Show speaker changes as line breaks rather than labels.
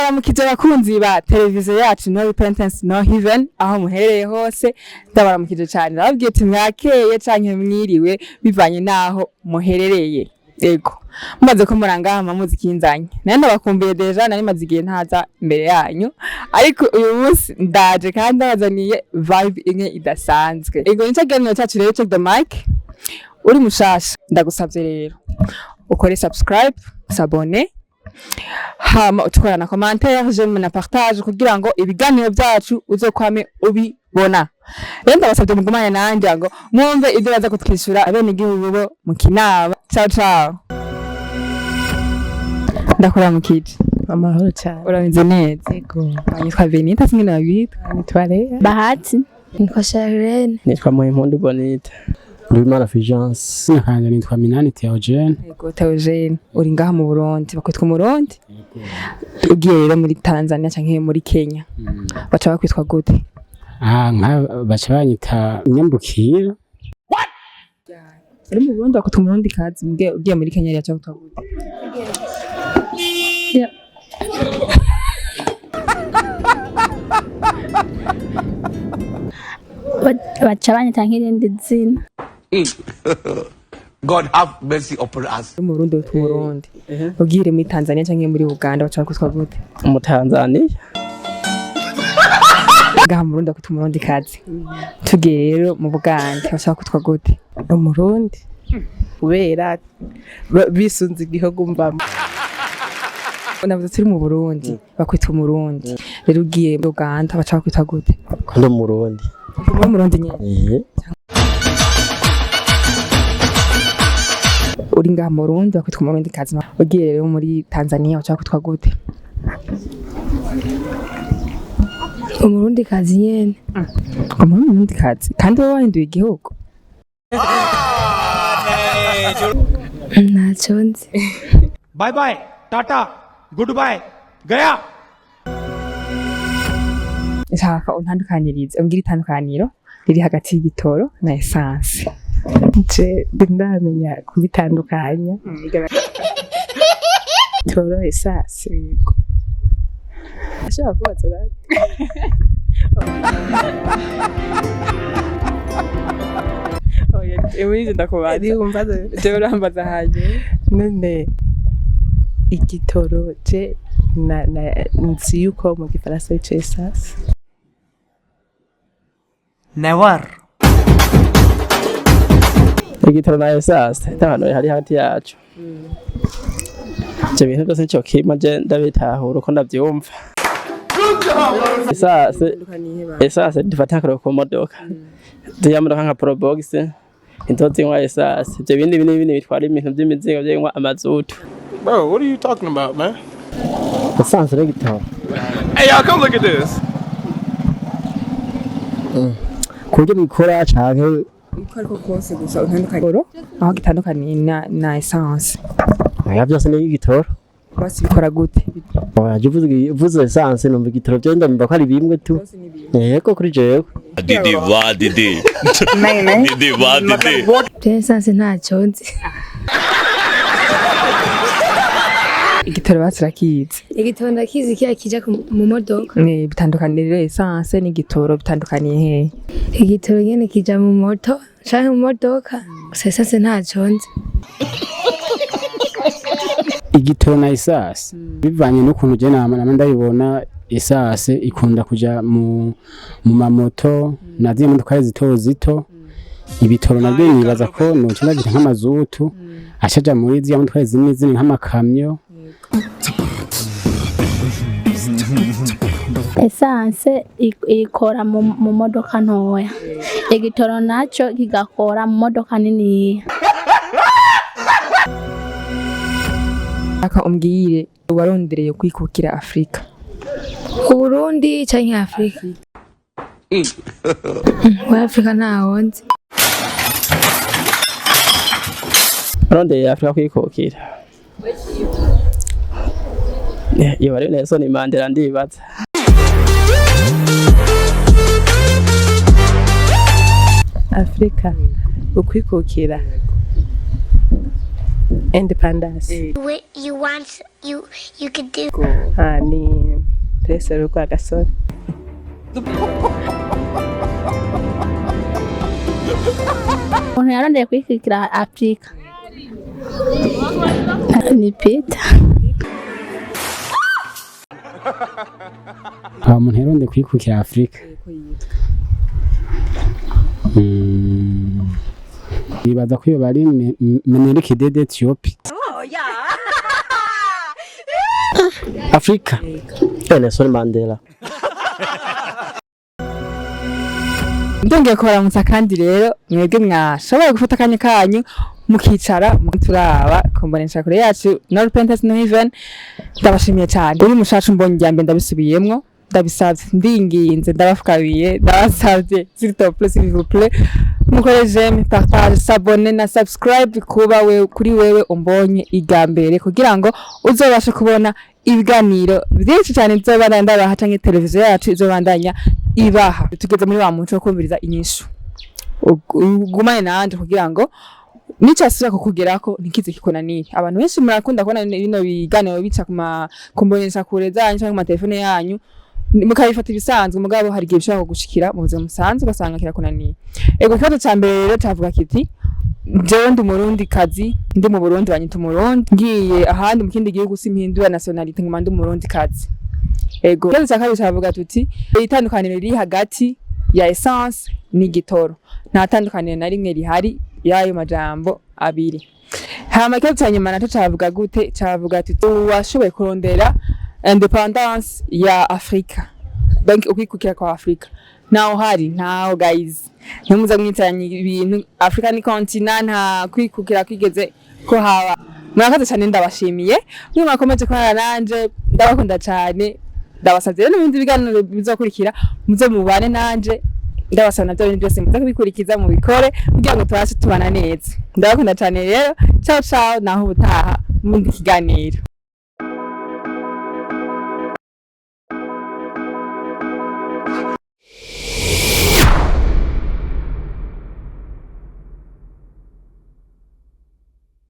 ndabaramukije abakunzi ba televiziyo yacu No Repentance No Heaven aho muherereye hose ndabaramukije cyane ndababwiye ati mwakeye canke mwiriwe bivanye naho muherereye yego mumaze ko muranga muziki inzanye nane ndabakumbuye deja nari maze igihe ntaza imbere yanyu ariko uyu munsi ndaje kandi ndabazaniye vibe imwe idasanzwe yego nicyo cyacu rero check the mic uri mushasha ndagusavye rero ukore subscribe s'abonner hama utukora na commentaire j'aime na partage kugira ngo ibiganiro byacu uzokwame ubibona rero ndabasabye mugumane nanje ngo mwumve ibyo baza kutwishura abene igihugu bo mu kinaba ciao ciao ndakora mu kiti
amahoro cyane
urabize neza
yego
nitwa Benita singina babita
nitwa Lea
Bahati nitwa Charlene
nitwa Muhimpundu Bonita
Ndimana Fulgence nkanje nitwa Minani Theogene
yego Theogene uri ngaha mu Burundi bakwitwa mu Burundi ugiye rero muri Tanzania canke muri Kenya baca bakwitwa gute
baca banyita Nyambukira
uri mu Burundi bakwitwa mu Burundi kazi ugiye muri Kenya yaca bakwitwa gute
baca banyita nk'irindi zina
God have mercy upon us.
mu Burundi bakwitwa mu Burundi ugiye muri Tanzania canke muri Uganda baca bakwitwa gute
mu Tanzania
ngaha mu Burundi bakwitwa mu Burundi kazi tugiye rero mu Buganda baca bakwitwa gute
umurundi kubera bisunze igihugu mbamo
unavuze turi mu Burundi bakwitwa umurundi rero ugiye mu Uganda baca bakwitwa gute
ndo murundi
mu Burundi nyene uri ngaha mu Burundi bakwitwa umurundi kazi ugiye rero muri Tanzania baca bakwitwa gute
umurundi kazi nyene
umurundi kazi kandi wowe wahinduye igihugu
ntacyo nzi
Bye bye, Tata, goodbye, Gaya.
nshaka untandukanirize umbwire itandukaniro riri hagati y'igitoro na essence
nje ndamenya kubitandukanya toro esase ashaka kubaza
ewe ndakubaza
umbaza
je urambaza haje
none igitoro je na nzi yuko mu gifaransa c'esase
Never.
igitoro na esase tabano hari hagati yacu je bintu byose cyo kima je ndabitahura uko ndavyumva esase dufata akaro ku modoka ndiyamodoka nka probox intozi nkwa esase je bindi bitwara ibintu by'imizigo byo nkwa amazutu.
Bro, what are you talking about, man?
Essence n'igitoro
Hey, y'all, come look at this.
kuryo mikora canke
ariko kose gusa untandukaniro aho gitandukanye na essence
ya byose ni igitoro
basi bikora gute
waje uvuze essence no igitoro byo ndamva ko ari bimwe tu yego kuri jewe
Didi wa didi
essence ntacyo nzi
igitoro basirakize
igitoro ndakizi kiya kija mu modoka
bitandukanire essence n'igitoro bitandukaniye he
igitoro nyene kija mu moto canke mu modoka essence ntacyo nzi
igitoro na essence bivanye n'ukuntu je nama ndabibona essence ikunda kuja mu mamoto na zimwe modoka zito ibitoro nabyo nibaza ko no kinagira nk'amazutu ashaja muri zimwe modoka zimwe nk'amakamyo
essence ikora mu modoka ntoya igitoro naco kigakora mu modoka nini
aka umbwire warondereye kwikukira Afrika
Burundi canke Afrika wa Afrika ntaho nzi
Rondeye Afrika kwikukira iyo bari Nelson Mandela ndibaza Afrika ukwikukira
independence.
You want you could do.
Ni pesa rukwa gasore.
Umuntu yarondeye kwikukira Afrika ni Peter.
Umuntu yarondeye kwikukira Afrika bibaza ko iyo bari Menelik Dede Ethiopia. Afrika
Nelson Mandela.
Ndongeye kubaramutsa kandi rero mwebwe mwashoboye gufata akanya kanyu mukicara turaba kombonesha kure yacu no repentance no even. Ndabashimiye cyane uri mushacu mbonye jambe ndabisubiyemwo ndabisavye ndinginze ndabafukabiye ndabasavye s'il te plaît s'il vous plaît mukore j'aime partage s'abonner na subscribe kuba kuri wewe umbonye igambere kugira ngo uzobashe kubona ibiganiro byinshi cyane nzobana ndabaha canke televiziyo yacu izobandanya ibaha. Tugeze muri wa muco wo kumviriza inyishu ugumane nanje kugira ngo nicasura kukugerako ntikize kikonanire. Abantu benshi murakunda kubona bino biganiro bica kumbonesha kure zanyu canke mu telefone yanyu mukabifata ibisanzwe mugabo hari gihe bishaka gushikira mu buzima musanzwe ugasanga kirakunaniye. Ego ikibazo ca mbere rero cavuga kiti jewe ndi Murundi kazi ndi mu Burundi banyita Umurundi ngiye ahandi mu kindi gihugu simpindura nationality nguma ndi Umurundi kazi. Ego ikibazo ca kabiri cavuga tuti itandukaniro riri hagati ya essence n'igitoro nta tandukaniro na rimwe rihari yayo majambo abiri. Hama ikibazo ca nyuma naco cavuga gute cavuga tuti washoboye kurondera independence ya Afrika donc ukwikukira kwa Afrika naho hari ntaho guys ntimuza mwitanye ibintu. Afrika ni continent nta kwikukira kwigeze ko haba. Murakoze cyane ndabashimiye mwakomeje kwana nanje ndabakunda cyane ndabasavye rero n'ibindi biganiro bizokurikira muze mubane nanje ndabasaba navyo ibintu byose muze kubikurikiza mu bikore kugira ngo tubashe tubana neza. Ndabakunda cyane rero ciao ciao naho ubutaha mu kiganiro.